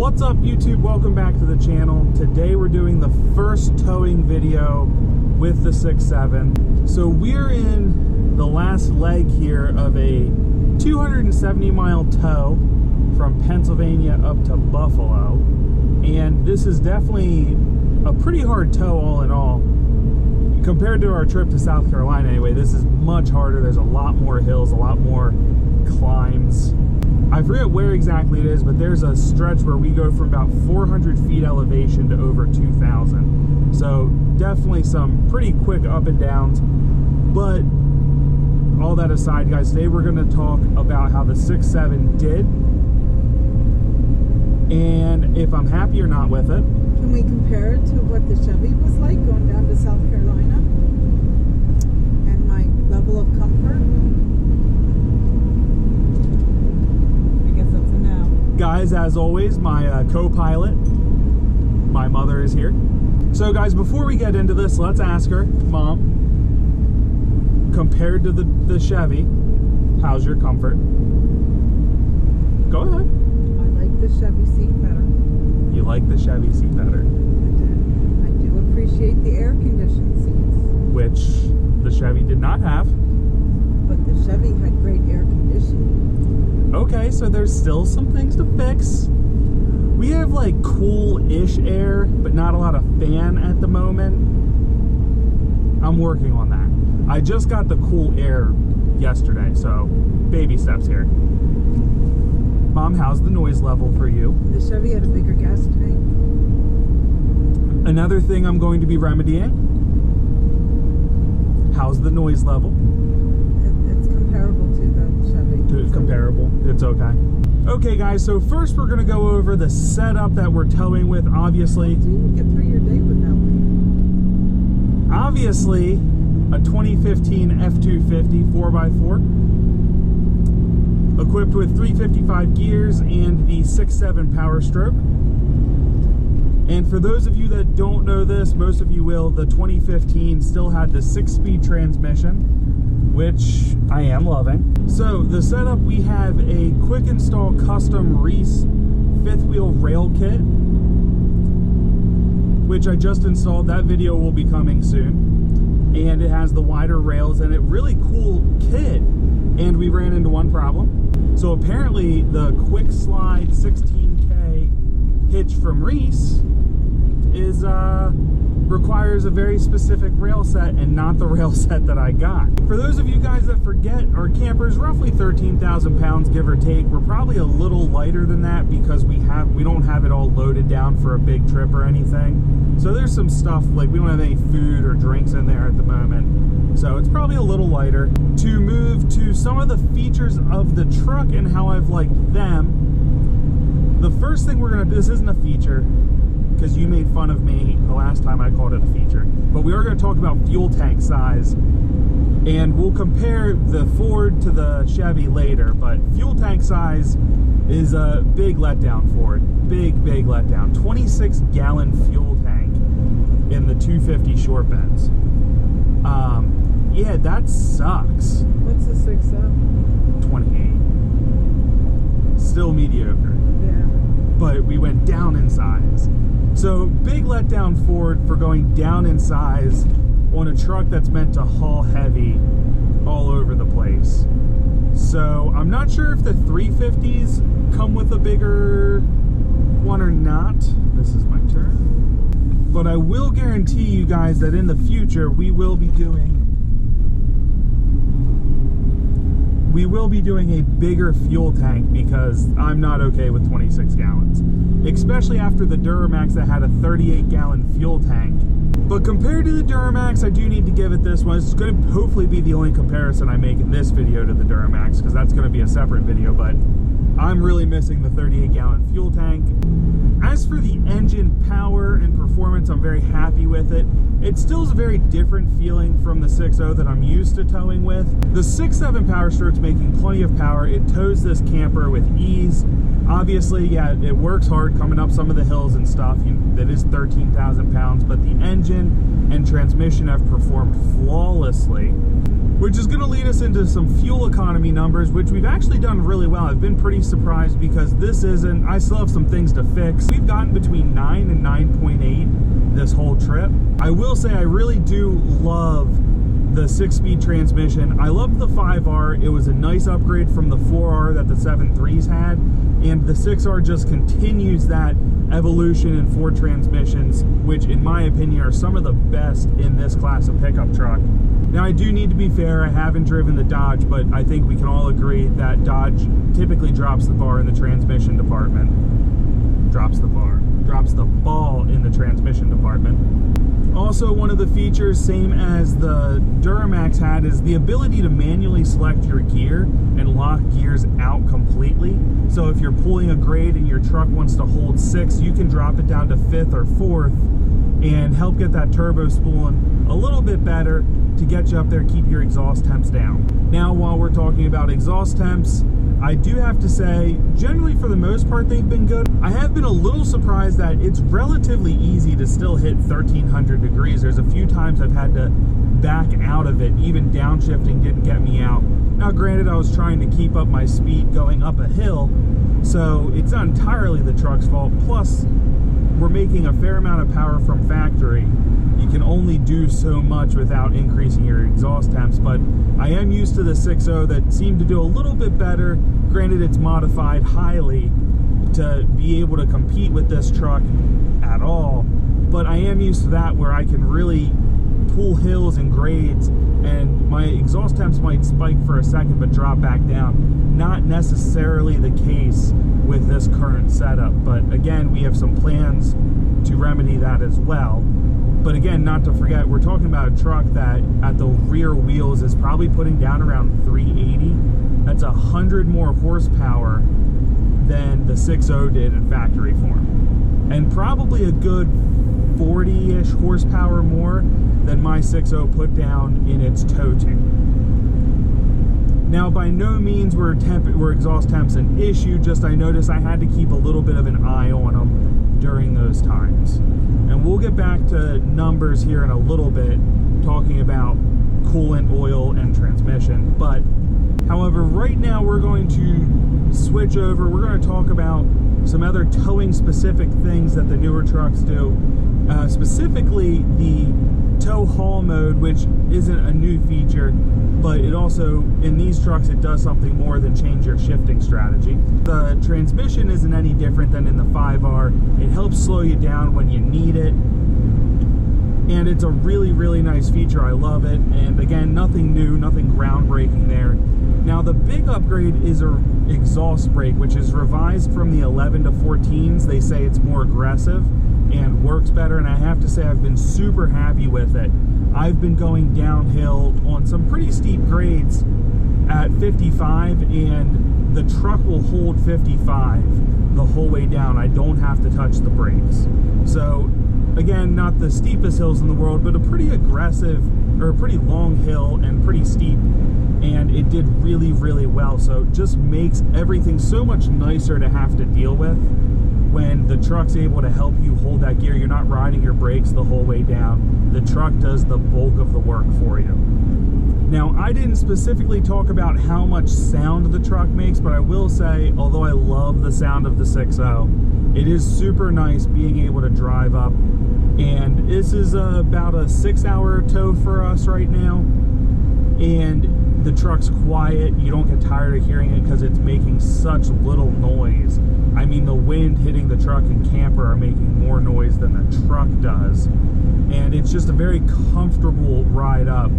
What's up YouTube? Welcome back to the channel. Today we're doing the first towing video with the 6.7. So we're in the last leg here of a 270 mile tow from Pennsylvania up to Buffalo. And this is definitely a pretty hard tow all in all. Compared to our trip to South Carolina anyway, this is much harder. There's a lot more hills, a lot more climbs. I forget where exactly it is, but there's a stretch where we go from about 400 feet elevation to over 2,000. So definitely some pretty quick up and downs. But all that aside, guys, today we're going to talk about how the 6.7 did and if I'm happy or not with it. Can we compare it to what the Chevy was like going down to South Carolina and my level of comfort? Guys, as always, my co-pilot, my mother, is here. So guys, before we get into this, let's ask her, Mom, compared to the Chevy, how's your comfort? Go ahead. I like the Chevy seat better. You like the Chevy seat better? I do appreciate the air-conditioned seats. Which the Chevy did not have. But the Chevy had great air conditioning. Okay, so there's still some things to fix. We have like cool-ish air, but not a lot of fan at the moment. I'm working on that. I just got the cool air yesterday, so baby steps here. Mom, how's the noise level for you? The Chevy had a bigger gas tank. Another thing I'm going to be remedying. How's the noise level? It's comparable to the Chevy. It's comparable. It's okay. Okay, guys, so first we're going to go over the setup that we're towing with, obviously. How do you get through your day without me? Obviously, a 2015 F250 4x4, equipped with 355 gears and the 6.7 Powerstroke. And for those of you that don't know this, most of you will, the 2015 still had the 6-speed transmission, which I am loving. So the setup, we have a quick install custom Reese 5th wheel rail kit, which I just installed. That video will be coming soon. And it has the wider rails and a really cool kit. And we ran into one problem. So apparently the quick slide 16K hitch from Reese is requires a very specific rail set and not the rail set that I got. For those of you guys that forget, our camper is roughly 13,000 pounds, give or take. We're probably a little lighter than that because we don't have it all loaded down for a big trip or anything. So there's some stuff, like we don't have any food or drinks in there at the moment. So it's probably a little lighter. To move to some of the features of the truck and how I've liked them, the first thing we're gonna do, this isn't a feature, because you made fun of me the last time I called it a feature. But we are going to talk about fuel tank size, and we'll compare the Ford to the Chevy later. But fuel tank size is a big letdown for it. Big letdown. 26-gallon fuel tank in the 250 short beds. Yeah, that sucks. What's the 6.7? 28. Still mediocre. Yeah. But we went down in size. So big letdown Ford for going down in size on a truck that's meant to haul heavy all over the place. So I'm not sure if the 350s come with a bigger one or not. This is my turn. But I will guarantee you guys that in the future we will be doing a bigger fuel tank because I'm not okay with 26 gallons. Especially after the Duramax that had a 38-gallon fuel tank. But compared to the Duramax, I do need to give it this one. It's going to hopefully be the only comparison I make in this video to the Duramax, because that's going to be a separate video, but I'm really missing the 38-gallon fuel tank. As for the engine in power and performance, I'm very happy with it. It still is a very different feeling from the 6.0 that I'm used to towing with. The 6.7 Powerstroke's making plenty of power. It tows this camper with ease. Obviously, yeah, it works hard coming up some of the hills and stuff. That is 13,000 pounds, but the engine and transmission have performed flawlessly, which is going to lead us into some fuel economy numbers, which we've actually done really well. I've been pretty surprised because I still have some things to fix. We've gotten between 9 and 9.8 this whole trip. I will say I really do love the 6-speed transmission. I love the 5R. It was a nice upgrade from the 4R that the 7.3s had, and the 6R just continues that evolution in 4 transmissions, which in my opinion are some of the best in this class of pickup truck. Now, I do need to be fair, I haven't driven the Dodge, but I think we can all agree that Dodge typically drops the bar in the transmission department. Drops the ball in the transmission department. Also, one of the features, same as the Duramax had, is the ability to manually select your gear and lock gears out completely. So if you're pulling a grade and your truck wants to hold 6, you can drop it down to 5th or 4th and help get that turbo spooling a little bit better to get you up there, keep your exhaust temps down. Now, while we're talking about exhaust temps, I do have to say, generally for the most part, they've been good. I have been a little surprised that it's relatively easy to still hit 1300 degrees. There's a few times I've had to back out of it. Even downshifting didn't get me out. Now, granted, I was trying to keep up my speed going up a hill, so it's not entirely the truck's fault. Plus, we're making a fair amount of power from factory. You can only do so much without increasing your exhaust temps, but I am used to the 6.0 that seemed to do a little bit better. Granted, it's modified highly to be able to compete with this truck at all, but I am used to that where I can really pull hills and grades, and my exhaust temps might spike for a second but drop back down. Not necessarily the case with this current setup, but again, we have some plans to remedy that as well. But again, not to forget, we're talking about a truck that at the rear wheels is probably putting down around 380. That's 100 more horsepower than the 6.0 did in factory form, and probably a good 40-ish horsepower more than my 6.0 put down in its tow tube. Now, by no means were exhaust temps an issue, just I noticed I had to keep a little bit of an eye on them during those times. And we'll get back to numbers here in a little bit, talking about coolant, oil, and transmission. But, however, right now we're going to switch over. We're going to talk about some other towing specific things that the newer trucks do. Specifically the tow haul mode, which isn't a new feature, but it also, in these trucks, it does something more than change your shifting strategy. The transmission isn't any different than in the 5R. It helps slow you down when you need it, and it's a really, really nice feature. I love it, and again, nothing new, nothing groundbreaking there. Now, the big upgrade is an exhaust brake, which is revised from the 11 to 14s. They say it's more aggressive and works better, and I have to say I've been super happy with it. I've been going downhill on some pretty steep grades at 55, and the truck will hold 55 the whole way down. I don't have to touch the brakes. So again, not the steepest hills in the world, but a pretty aggressive, or a pretty long hill and pretty steep, and it did really, really well. So it just makes everything so much nicer to have to deal with when the truck's able to help you hold that gear. You're not riding your brakes the whole way down. The truck does the bulk of the work for you. Now, I didn't specifically talk about how much sound the truck makes, but I will say, although I love the sound of the 6.0, it is super nice being able to drive up. And this is about a 6-hour tow for us right now, and the truck's quiet. You don't get tired of hearing it because it's making such little noise. I mean, the wind hitting the truck and camper are making more noise than the truck does, and it's just a very comfortable ride up.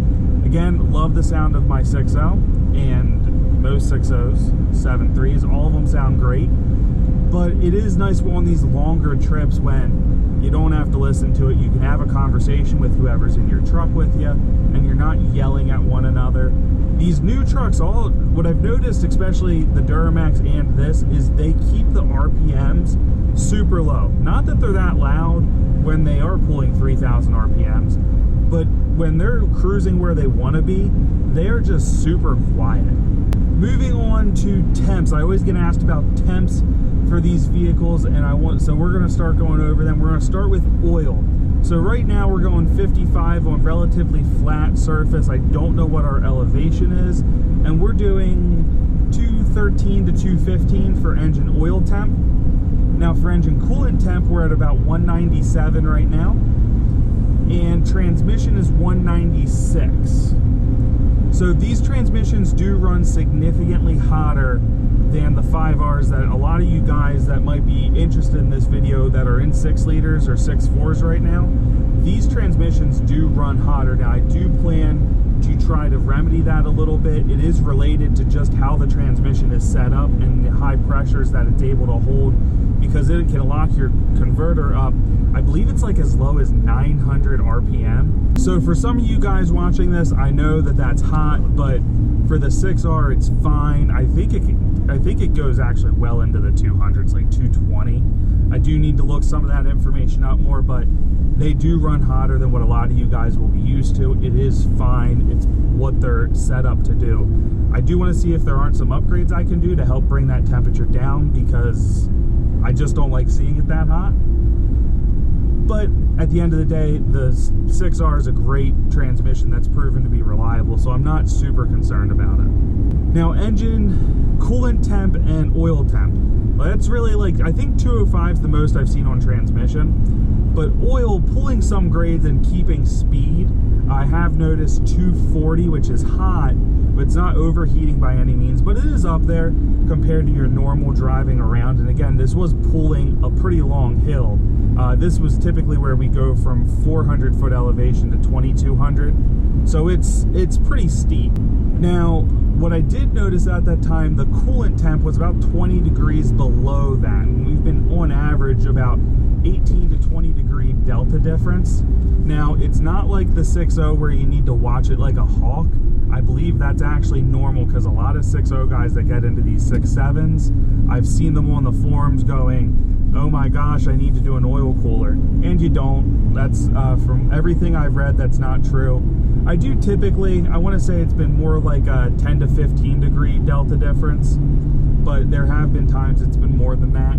Again, love the sound of my 6.0 and most 6.0s, 7.3s, all of them sound great, but it is nice on these longer trips when you don't have to listen to it. You can have a conversation with whoever's in your truck with you, and you're not yelling at one another. These new trucks, what I've noticed, especially the Duramax and this, is they keep the RPMs super super low. Not that they're that loud when they are pulling 3,000 RPMs, but when they're cruising where they want to be, they're just super quiet. Moving on to temps. I always get asked about temps for these vehicles, and so we're going to start going over them. We're going to start with oil. So right now we're going 55 on relatively flat surface. I don't know what our elevation is, and we're doing 213 to 215 for engine oil temp. Now for engine coolant temp, we're at about 197 right now, and transmission is 196. So these transmissions do run significantly hotter than the 5Rs that a lot of you guys that might be interested in this video that are in 6 liters or 6.4s right now, these transmissions do run hotter. Now I do plan to try to remedy that a little bit. It is related to just how the transmission is set up and the high pressures that it's able to hold, because it can lock your converter up. I believe it's like as low as 900 RPM. So for some of you guys watching this, I know that that's hot, but for the 6R, it's fine. I think it goes actually well into the 200s, like 220. I do need to look some of that information up more, but they do run hotter than what a lot of you guys will be used to. It is fine. It's what they're set up to do. I do want to see if there aren't some upgrades I can do to help bring that temperature down, because I just don't like seeing it that hot. But at the end of the day, the 6R is a great transmission that's proven to be reliable, so I'm not super concerned about it. Now, engine coolant temp and oil temp. Well, that's really like, I think 205 is the most I've seen on transmission, but oil, pulling some grades and keeping speed, I have noticed 240, which is hot, but it's not overheating by any means, but it is up there compared to your normal driving around. And again, this was pulling a pretty long hill. This was typically where we go from 400 foot elevation to 2200. So it's pretty steep. Now, what I did notice at that time, the coolant temp was about 20 degrees below that. And we've been on average about 18 to 20 degree delta difference. Now, it's not like the 6.0 where you need to watch it like a hawk. I believe that's actually normal, because a lot of 6.0 guys that get into these 6.7s, I've seen them on the forums going, oh my gosh, I need to do an oil cooler. And you don't. That's from everything I've read, that's not true. I do typically, I want to say it's been more like a 10 to 15 degree delta difference, but there have been times it's been more than that.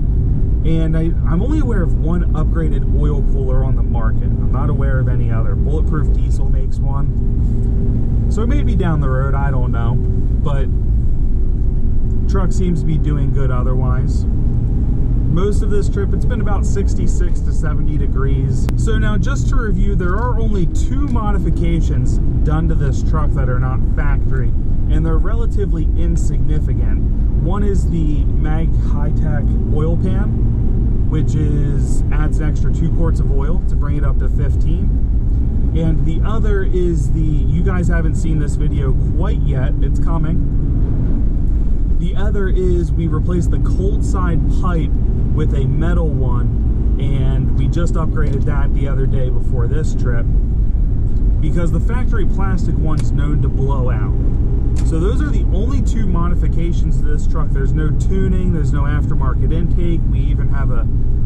And I'm only aware of one upgraded oil cooler on the market. I'm not aware of any other. Bulletproof Diesel makes one. So maybe down the road, I don't know. But truck seems to be doing good otherwise. Most of this trip, it's been about 66 to 70 degrees. So now, just to review, there are only 2 modifications done to this truck that are not factory, and they're relatively insignificant. One is the mag-hytech oil pan, which adds an extra 2 quarts of oil to bring it up to 15. And the other is you guys haven't seen this video quite yet, it's coming. The other is we replaced the cold side pipe with a metal one, and we just upgraded that the other day before this trip, because the factory plastic one's known to blow out. So those are the only 2 modifications to this truck. There's no tuning, there's no aftermarket intake. We even have a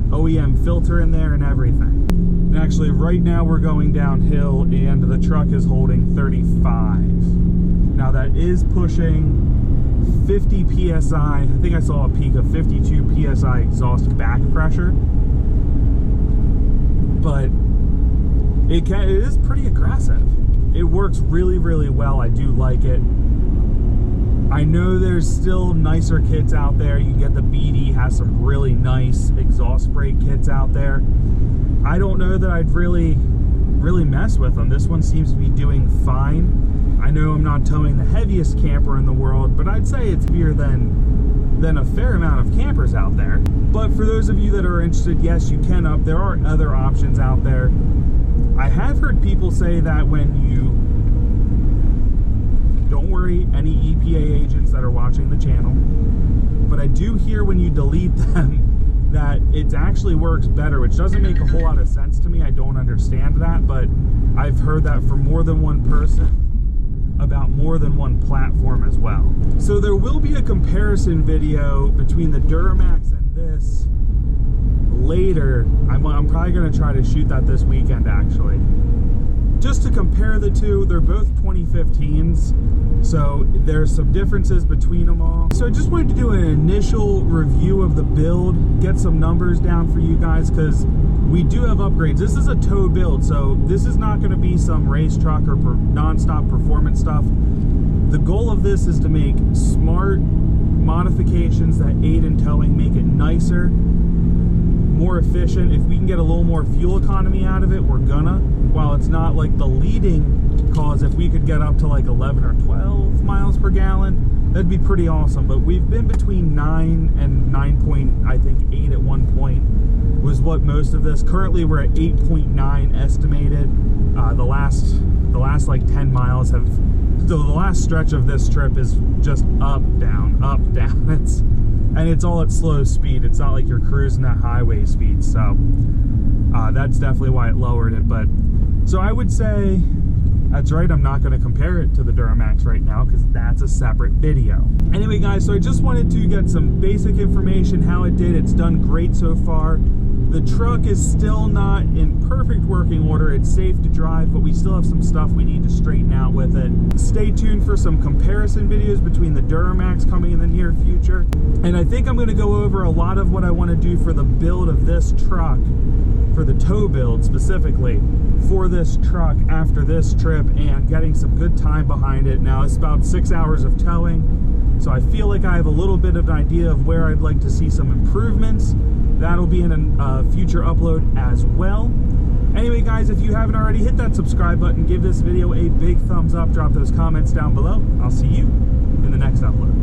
OEM filter in there and everything. And actually right now we're going downhill and the truck is holding 35. Now that is pushing 50 PSI. I think I saw a peak of 52 PSI exhaust back pressure. But it is pretty aggressive. It works really, really well. I do like it. I know there's still nicer kits out there. You get the BD has some really nice exhaust brake kits out there. I don't know that I'd really mess with them. This one seems to be doing fine. I know I'm not towing the heaviest camper in the world, but I'd say it's heavier than a fair amount of campers out there. But for those of you that are interested, yes, you can up. There are other options out there. I have heard people say that when you, don't worry, any EPA agents that are watching the channel, but I do hear when you delete them that it actually works better, which doesn't make a whole lot of sense to me. I don't understand that, but I've heard that from more than one person about more than one platform as well. So there will be a comparison video between the Duramax and this later. I'm probably going to try to shoot that this weekend, actually. Just to compare the two, they're both 2015s, so there's some differences between them all. So I just wanted to do an initial review of the build, get some numbers down for you guys, because we do have upgrades. This is a tow build, so this is not going to be some race truck or non-stop performance stuff. The goal of this is to make smart modifications that aid in towing, make it nicer, more efficient. If we can get a little more fuel economy out of it, we're gonna. While it's not like the leading cause, if we could get up to like 11 or 12 miles per gallon, that'd be pretty awesome. But we've been between 9 and 9.8 at one point was what most of this. Currently we're at 8.9 estimated. The last like 10 miles have, so the last stretch of this trip is just up, down, up, down. It's all at slow speed. It's not like you're cruising at highway speed. So that's definitely why it lowered it. But so I would say, that's right, I'm not going to compare it to the Duramax right now because that's a separate video. Anyway guys, so I just wanted to get some basic information, how it did. It's done great so far. The truck is still not in perfect working order. It's safe to drive, but we still have some stuff we need to straighten out with it. Stay tuned for some comparison videos between the Duramax coming in the near future. And I think I'm going to go over a lot of what I want to do for the build of this truck, for the tow build specifically, for this truck after this trip, and getting some good time behind it. Now, it's about 6 hours of towing, so I feel like I have a little bit of an idea of where I'd like to see some improvements. That'll be in a future upload as well. Anyway guys, if you haven't already, hit that subscribe button, give this video a big thumbs up, drop those comments down below. I'll see you in the next upload.